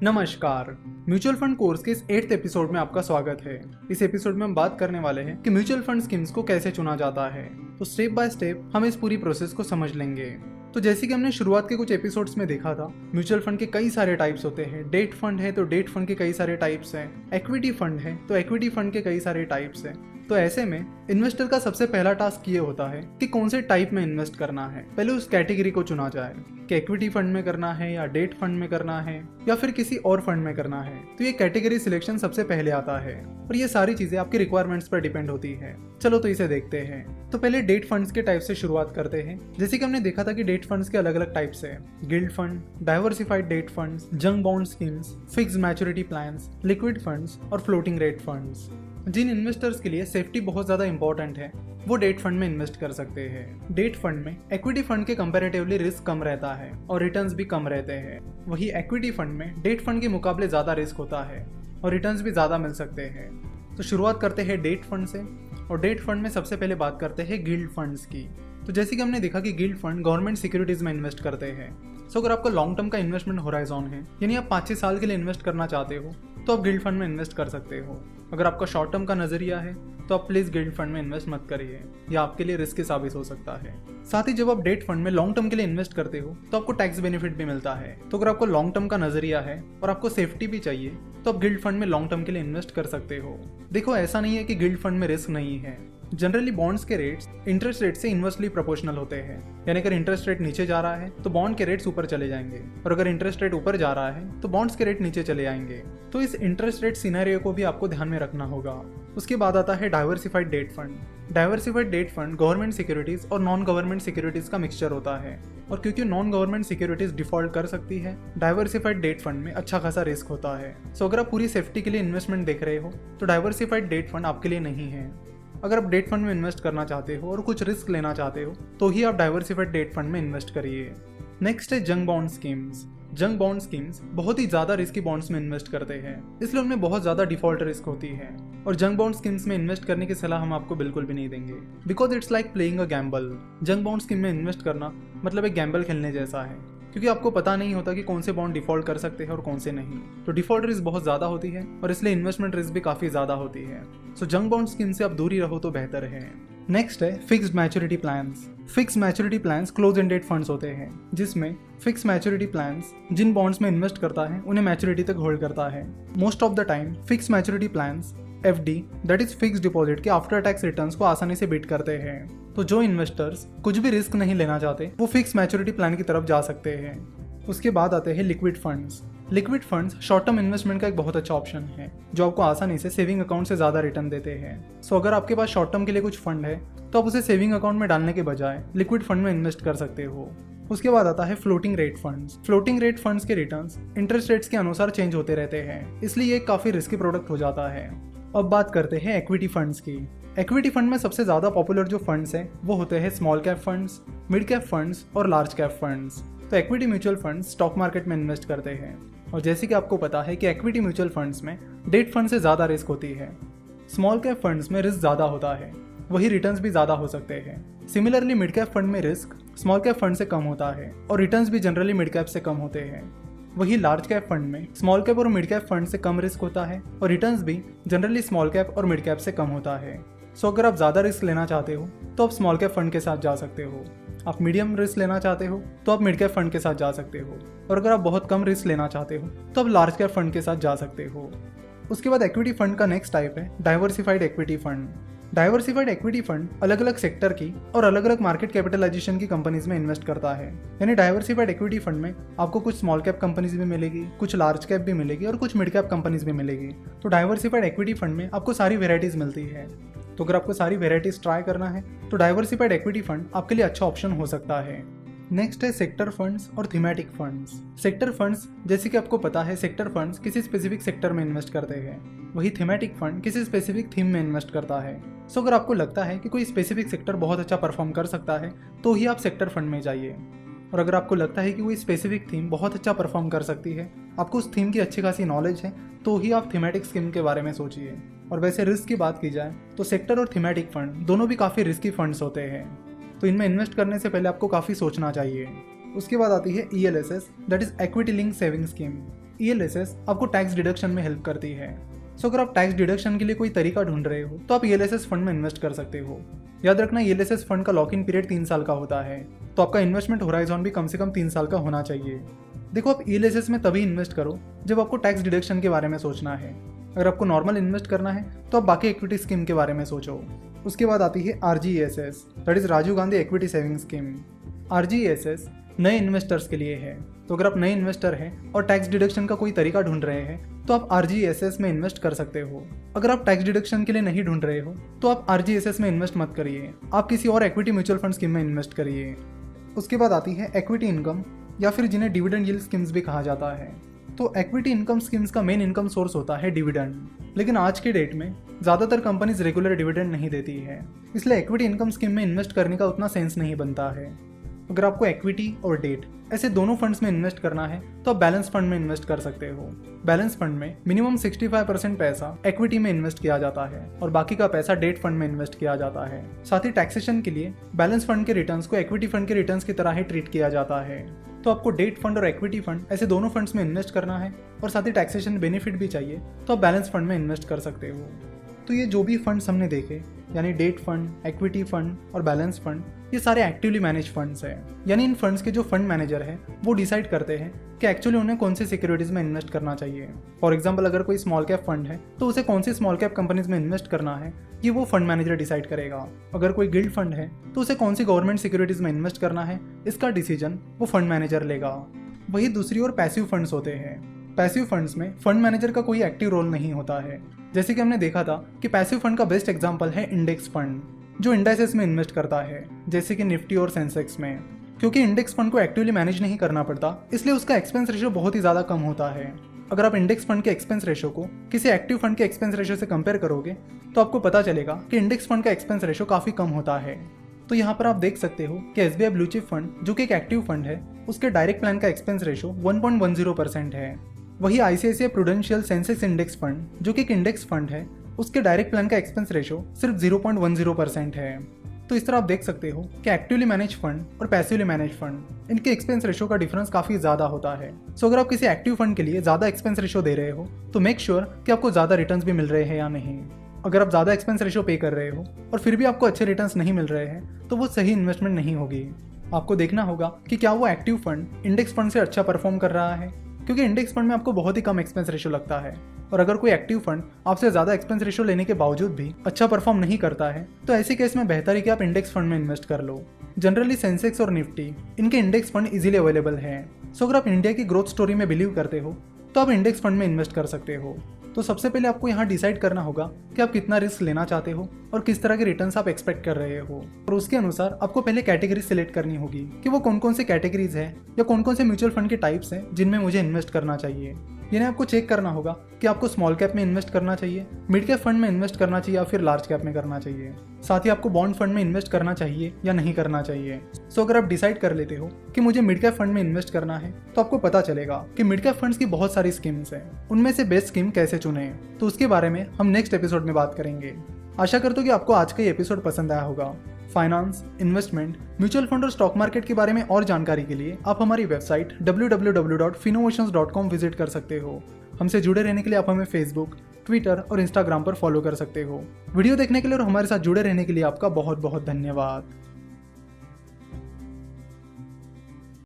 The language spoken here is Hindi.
नमस्कार। म्यूचुअल फंड कोर्स के इस 8th एपिसोड में आपका स्वागत है। इस एपिसोड में हम बात करने वाले हैं कि म्यूचुअल फंड स्कीम्स को कैसे चुना जाता है। तो स्टेप बाय स्टेप हम इस पूरी प्रोसेस को समझ लेंगे। तो जैसे कि हमने शुरुआत के कुछ एपिसोड्स में देखा था, म्यूचुअल फंड के कई सारे टाइप्स होते हैं। डेट फंड है तो डेट फंड के कई सारे टाइप्स हैं। इक्विटी फंड है तो इक्विटी फंड के कई सारे टाइप्स हैं। तो ऐसे में इन्वेस्टर का सबसे पहला टास्क ये होता है कि कौन से टाइप में इन्वेस्ट करना है। पहले उस कैटेगरी को चुना जाए कि इक्विटी फंड में करना है या डेट फंड में करना है या फिर किसी और फंड में करना है। तो ये कैटेगरी सिलेक्शन सबसे पहले आता है और ये सारी चीजें आपकी रिक्वायरमेंट्स पर डिपेंड होती है। चलो तो इसे देखते हैं। तो पहले डेट फंड्स के टाइप से शुरुआत करते हैं। जैसे कि हमने देखा था कि डेट फंड्स के अलग अलग टाइप्स है। Gilt fund, diversified debt funds, junk bond schemes, fixed maturity plans, liquid funds और फ्लोटिंग रेट फंड्स। जिन इन्वेस्टर्स के लिए सेफ्टी बहुत ज़्यादा इंपॉर्टेंट है वो डेट फंड में इन्वेस्ट कर सकते हैं। डेट फंड में इक्विटी फंड के कंपैरेटिवली रिस्क कम रहता है और रिटर्न्स भी कम रहते हैं। वही इक्विटी फंड में डेट फंड के मुकाबले ज़्यादा रिस्क होता है और रिटर्न्स भी ज़्यादा मिल सकते हैं। तो शुरुआत करते हैं डेट फंड से और डेट फंड में सबसे पहले बात करते हैं गिल्ड फंड्स की। तो जैसे कि हमने देखा कि गिल्ड फंड गवर्नमेंट सिक्योरिटीज़ में इन्वेस्ट करते हैं। सो अगर आपका लॉन्ग टर्म का इन्वेस्टमेंट होराइजन है, यानी आप 5-6 साल के लिए इन्वेस्ट करना चाहते हो, तो आप गिल्ड फंड में इन्वेस्ट कर सकते हो। अगर आपका शॉर्ट टर्म का नजरिया है तो आप प्लीज गिल्ड फंड में इन्वेस्ट मत करिए, यह आपके लिए रिस्की साबित हो सकता है। साथ ही जब आप डेट फंड में लॉन्ग टर्म के लिए इन्वेस्ट करते हो तो आपको टैक्स बेनिफिट भी मिलता है। तो अगर आपको लॉन्ग टर्म का नजरिया है और आपको सेफ्टी भी चाहिए तो आप गिल्ड फंड में लॉन्ग टर्म के लिए इन्वेस्ट कर सकते हो। देखो, ऐसा नहीं है कि गिल्ड फंड में रिस्क नहीं है। जनरली बॉन्ड्स के रेट्स इंटरेस्ट रेट से इन्वर्सली प्रोपोर्शनल होते हैं, यानी अगर इंटरेस्ट रेट नीचे जा रहा है तो बॉन्ड के रेट्स ऊपर चले जाएंगे और अगर इंटरेस्ट रेट ऊपर जा रहा है तो बॉन्ड्स के रेट नीचे चले जाएंगे। तो इस इंटरेस्ट रेट सिनेरियो को भी आपको ध्यान में रखना होगा। उसके बाद आता है diversified debt fund. Diversified debt fund government securities और नॉन गवर्नमेंट सिक्योरिटीज का मिक्सचर होता है और क्योंकि नॉन गवर्नमेंट सिक्योरिटीज डिफॉल्ट कर सकती है, डाइवर्सिफाइड डेट फंड में अच्छा खासा रिस्क होता है। सो अगर आप पूरी सेफ्टी के लिए इन्वेस्टमेंट देख रहे हो तो डाइवर्सिफाइड डेट फंड आपके लिए नहीं है। अगर आप डेट फंड में इन्वेस्ट करना चाहते हो और कुछ रिस्क लेना चाहते हो तो ही आप डाइवर्सिफाइड डेट फंड में इन्वेस्ट करिए। नेक्स्ट है जंग बॉन्ड स्कीम्स। जंग बॉन्ड स्कीम्स बहुत ही ज्यादा रिस्की बॉन्ड्स में इन्वेस्ट करते हैं, इसलिए उनमें बहुत ज्यादा डिफॉल्ट रिस्क होती है और जंग बॉन्ड स्कीम्स में इन्वेस्ट करने की सलाह हम आपको बिल्कुल भी नहीं देंगे, because it's like playing a gamble. जंग बॉन्ड स्कीम में इन्वेस्ट करना मतलब एक गैम्बल खेलने जैसा है, क्योंकि आपको पता नहीं होता कि कौन से बॉन्ड डिफॉल्ट कर सकते हैं और कौन से नहीं। तो डिफॉल्ट रिस्क बहुत ज्यादा होती है और इसलिए इन्वेस्टमेंट रिस्क भी काफी ज्यादा होती है। सो जंग बॉन्ड स्कीम से आप दूरी रहो तो बेहतर है। नेक्स्ट है fixed maturity plans. Fix maturity plans close ended funds होते हैं, जिसमें फिक्स मैच्योरिटी प्लान्स जिन बॉन्ड्स में इन्वेस्ट करता है उन्हें मैच्योरिटी तक होल्ड करता है। Most of the time fix maturity plans FD that is fix deposit के आफ्टर टैक्स रिटर्न्स को आसानी से बीट करते हैं। तो जो इन्वेस्टर्स कुछ भी रिस्क नहीं लेना चाहते वो फिक्स मैच्योरिटी प्लान की तरफ जा सकते हैं। उसके बाद आते हैं liquid funds. Liquid funds short term investment का एक बहुत अच्छा ऑप्शन है जो आपको आसानी से सेविंग अकाउंट से ज़्यादा रिटर्न देते हैं। सो अगर आपके पास शॉर्ट टर्म के लिए कुछ फंड है तो आप उसे सेविंग अकाउंट में डालने के बजाय लिक्विड फंड में इन्वेस्ट कर सकते हो। उसके बाद आता है floating rate funds. Floating rate funds के रिटर्न्स इंटरेस्ट रेट्स के अनुसार चेंज होते रहते हैं, इसलिए ये काफ़ी रिस्की प्रोडक्ट हो जाता है। अब बात करते हैं इक्विटी फंड्स की। इक्विटी फंड में सबसे ज़्यादा पॉपुलर जो फंड्स हैं वो होते हैं small cap funds, mid cap funds और लार्ज कैप फंड्स। तो equity mutual funds stock market में इन्वेस्ट करते हैं और जैसे कि आपको पता है कि इक्विटी म्यूचुअल फंड्स में डेट फंड से ज़्यादा रिस्क होती है। स्मॉल कैप फंड्स में रिस्क ज़्यादा होता है, वही रिटर्न्स भी ज़्यादा हो सकते हैं। सिमिलरली मिड कैप फंड में रिस्क स्मॉल कैप फंड से कम होता है और रिटर्न्स भी जनरली मिड कैप से कम होते हैं। वही लार्ज कैप फंड में स्मॉल कैप और मिड कैप फंड से कम रिस्क होता है और रिटर्न्स भी जनरली स्मॉल कैप और मिड कैप से कम होता है। सो अगर आप ज़्यादा रिस्क लेना चाहते हो तो आप स्मॉल कैप फंड के साथ जा सकते हो। आप मीडियम रिस्क लेना चाहते हो तो आप मिड कैप फंड के साथ जा सकते हो और अगर आप बहुत कम रिस्क लेना चाहते हो तो आप लार्ज कैप फंड के साथ जा सकते हो। उसके बाद इक्विटी फंड का नेक्स्ट टाइप है diversified equity fund. Diversified equity fund अलग अलग सेक्टर की और अलग अलग मार्केट कैपिटलाइजेशन की कंपनीज में इन्वेस्ट करता है। यानी डाइवर्सिफाइड इक्विटी फंड में आपको कुछ स्मॉल कैप कंपनीज भी मिलेगी, कुछ लार्ज कैप भी मिलेगी और कुछ मिड कैप कंपनीज भी मिलेगी। तो डाइवर्सिफाइड इक्विटी फंड में आपको सारी वेराइटीज मिलती है। तो अगर आपको सारी वेराइटीज ट्राई करना है तो डाइवर्सिफाइड इक्विटी फंड आपके लिए अच्छा ऑप्शन हो सकता है। नेक्स्ट है सेक्टर फंड्स और थीमेटिक फंड्स। सेक्टर फंड्स जैसे कि आपको पता है सेक्टर फंड्स किसी स्पेसिफिक सेक्टर में इन्वेस्ट करते हैं, वही थीमेटिक फंड किसी स्पेसिफिक थीम में इन्वेस्ट करता है। सो अगर आपको लगता है कि कोई स्पेसिफिक सेक्टर बहुत अच्छा परफॉर्म कर सकता है तो ही आप सेक्टर फंड में जाइए, और अगर आपको लगता है कि कोई स्पेसिफिक थीम बहुत अच्छा परफॉर्म कर सकती है, आपको उस थीम की अच्छी खासी नॉलेज है, तो ही आप थीमेटिक स्कीम के बारे में सोचिए। और वैसे रिस्क की बात की जाए तो सेक्टर और थीमेटिक फंड दोनों भी काफ़ी रिस्की फंड्स होते हैं, तो इनमें इन्वेस्ट करने से पहले आपको काफ़ी सोचना चाहिए। उसके बाद आती है ELSS that is equity link saving scheme. ELSS आपको टैक्स डिडक्शन में हेल्प करती है। सो अगर आप टैक्स डिडक्शन के लिए कोई तरीका ढूंढ रहे हो तो आप ELSS फंड में इन्वेस्ट कर सकते हो। याद रखना, ELSS फंड का लॉक इन पीरियड 3 साल का होता है, तो आपका इन्वेस्टमेंट होराइजन भी कम से कम 3 साल का होना चाहिए। देखो, आप ELSS में तभी इन्वेस्ट करो जब आपको टैक्स डिडक्शन के बारे में सोचना है। अगर आपको नॉर्मल इन्वेस्ट करना है तो आप बाकी इक्विटी स्कीम के बारे में सोचो। उसके बाद आती है RGESS, that is Rajiv Gandhi equity saving scheme. RGESS नए इन्वेस्टर्स के लिए है, तो अगर आप नए इन्वेस्टर हैं और टैक्स डिडक्शन का कोई तरीका ढूंढ रहे हैं तो आप RGESS में इन्वेस्ट कर सकते हो। अगर आप टैक्स डिडक्शन के लिए नहीं ढूंढ रहे हो तो आप RGESS में इन्वेस्ट मत करिए, आप किसी और इक्विटी म्यूचुअल फंड स्कीम में इन्वेस्ट करिए। उसके बाद आती है इक्विटी इनकम, या फिर जिन्हें डिविडेंड यील्ड स्कीम्स भी कहा जाता है। तो इक्विटी इनकम स्कीम्स का मेन इनकम सोर्स होता है डिविडेंड, लेकिन आज के डेट में ज़्यादातर कंपनीज रेगुलर डिविडेंड नहीं देती है, इसलिए इक्विटी इनकम स्कीम में इन्वेस्ट करने का उतना सेंस नहीं बनता है। अगर आपको इक्विटी और डेट ऐसे दोनों फंड्स में इन्वेस्ट करना है तो आप बैलेंस फंड में इन्वेस्ट कर सकते हो। बैलेंस फंड में मिनिमम 65% पैसा इक्विटी में इन्वेस्ट किया जाता है और बाकी का पैसा डेट फंड में इन्वेस्ट किया जाता है। साथ ही टैक्सेशन के लिए बैलेंस फंड के रिटर्न्स को इक्विटी फंड के रिटर्न्स की तरह ही ट्रीट किया जाता है। तो आपको डेट फंड और इक्विटी फंड ऐसे दोनों फंड्स में इन्वेस्ट करना है और साथ ही टैक्सेशन बेनिफिट भी चाहिए तो आप बैलेंस फंड में इन्वेस्ट कर सकते हो। तो ये जो भी फंड्स हमने देखे, यानी डेट फंड, इक्विटी फंड और बैलेंस फंड, ये सारे एक्टिवली मैनेज फंड्स हैं। यानी इन फंड्स के जो फंड मैनेजर हैं वो डिसाइड करते हैं कि एक्चुअली उन्हें कौन सी सिक्योरिटीज़ में इन्वेस्ट करना चाहिए। फॉर एग्जांपल, अगर कोई स्मॉल कैप फंड है तो उसे कौन सी स्मॉल कैप कंपनीज में इन्वेस्ट करना है ये वो फंड मैनेजर डिसाइड करेगा। अगर कोई गिल्ड फंड है तो उसे कौन सी गवर्नमेंट सिक्योरिटीज़ में इन्वेस्ट करना है इसका डिसीजन वो फंड मैनेजर लेगा। वही दूसरी ओर पैसिव फंड्स होते हैं। पैसिव फंड्स में फंड मैनेजर का कोई एक्टिव रोल नहीं होता है। जैसे कि हमने देखा था कि पैसिव फंड का बेस्ट एग्जांपल है इंडेक्स फंड, जो इंडाइसेस में इन्वेस्ट करता है, जैसे कि निफ्टी और सेंसेक्स में। क्योंकि इंडेक्स फंड को एक्टिवली मैनेज नहीं करना पड़ता, इसलिए उसका एक्सपेंस रेशियो बहुत ही ज़्यादा कम होता है। अगर आप इंडेक्स फंड के एक्सपेंस रेशियो को किसी एक्टिव फंड के एक्सपेंस रेशियो से कंपेयर करोगे तो आपको पता चलेगा कि इंडेक्स फंड का एक्सपेंस रेशियो काफ़ी कम होता है। तो यहाँ पर आप देख सकते हो कि SBI ब्लू चिप फंड, जो कि एक एक्टिव फंड है, उसके डायरेक्ट प्लान का एक्सपेंस रेशियो 1.10% है। वही ICICI prudential Sensex index fund, जो कि एक इंडेक्स फंड है, उसके डायरेक्ट प्लान का एक्सपेंस रेशियो सिर्फ 0.10% है। तो इस तरह आप देख सकते हो कि एक्टिवली मैनेज फंड और पैसिवली मैनेज फंड, इनके एक्सपेंस रेशियो का डिफरेंस काफ़ी ज़्यादा होता है। सो अगर आप किसी एक्टिव फंड के लिए ज़्यादा एक्सपेंस रेशियो दे रहे हो तो मेक श्योर कि आपको ज़्यादा रिटर्न्स भी मिल रहे हैं या नहीं। अगर आप ज़्यादा एक्सपेंस रेशियो पे कर रहे हो और फिर भी आपको अच्छे रिटर्न्स नहीं मिल रहे हैं तो वो सही इन्वेस्टमेंट नहीं होगी। आपको देखना होगा कि क्या वो एक्टिव फंड इंडेक्स फंड से अच्छा परफॉर्म कर रहा है, क्योंकि इंडेक्स फंड में आपको बहुत ही कम एक्सपेंस रेशियो लगता है। और अगर कोई एक्टिव फंड आपसे ज़्यादा एक्सपेंस रेशियो लेने के बावजूद भी अच्छा परफॉर्म नहीं करता है तो ऐसे केस में बेहतर है कि आप इंडेक्स फंड में इन्वेस्ट कर लो। जनरली सेंसेक्स और निफ्टी, इनके इंडेक्स फंड इजीली अवेलेबल हैं। सो अगर आप इंडिया की ग्रोथ स्टोरी में बिलीव करते हो तो आप इंडेक्स फंड में इन्वेस्ट कर सकते हो। तो सबसे पहले आपको यहाँ डिसाइड करना होगा कि आप कितना रिस्क लेना चाहते हो और किस तरह के रिटर्न्स आप एक्सपेक्ट कर रहे हो, और उसके अनुसार आपको पहले कैटेगरी सिलेक्ट करनी होगी कि वो कौन कौन से कैटेगरीज है या कौन कौन से म्यूचुअल फंड के टाइप्स हैं जिनमें मुझे इन्वेस्ट करना चाहिए। यानी आपको चेक करना होगा कि आपको स्मॉल कैप में इन्वेस्ट करना चाहिए, मिड कैप फंड में इन्वेस्ट करना चाहिए या फिर लार्ज कैप में करना चाहिए। साथ ही आपको बॉन्ड फंड में इन्वेस्ट करना चाहिए या नहीं करना चाहिए। सो अगर आप डिसाइड कर लेते हो कि मुझे मिड कैप फंड में इन्वेस्ट करना है तो आपको पता चलेगा कि मिड कैप फंड्स की बहुत सारी स्कीम्स हैं, उनमें से बेस्ट स्कीम कैसे चुने, तो उसके बारे में हम नेक्स्ट एपिसोड में बात करेंगे। आशा करता हूँ कि आपको आज का ये एपिसोड पसंद आया होगा। फाइनेंस, इन्वेस्टमेंट, म्यूचुअल फंड और स्टॉक मार्केट के बारे में और जानकारी के लिए आप हमारी वेबसाइट www.finnovations.com विजिट कर सकते हो। हमसे जुड़े रहने के लिए आप हमें फेसबुक, ट्विटर और इंस्टाग्राम पर फॉलो कर सकते हो। वीडियो देखने के लिए और हमारे साथ जुड़े रहने के लिए आपका बहुत बहुत धन्यवाद।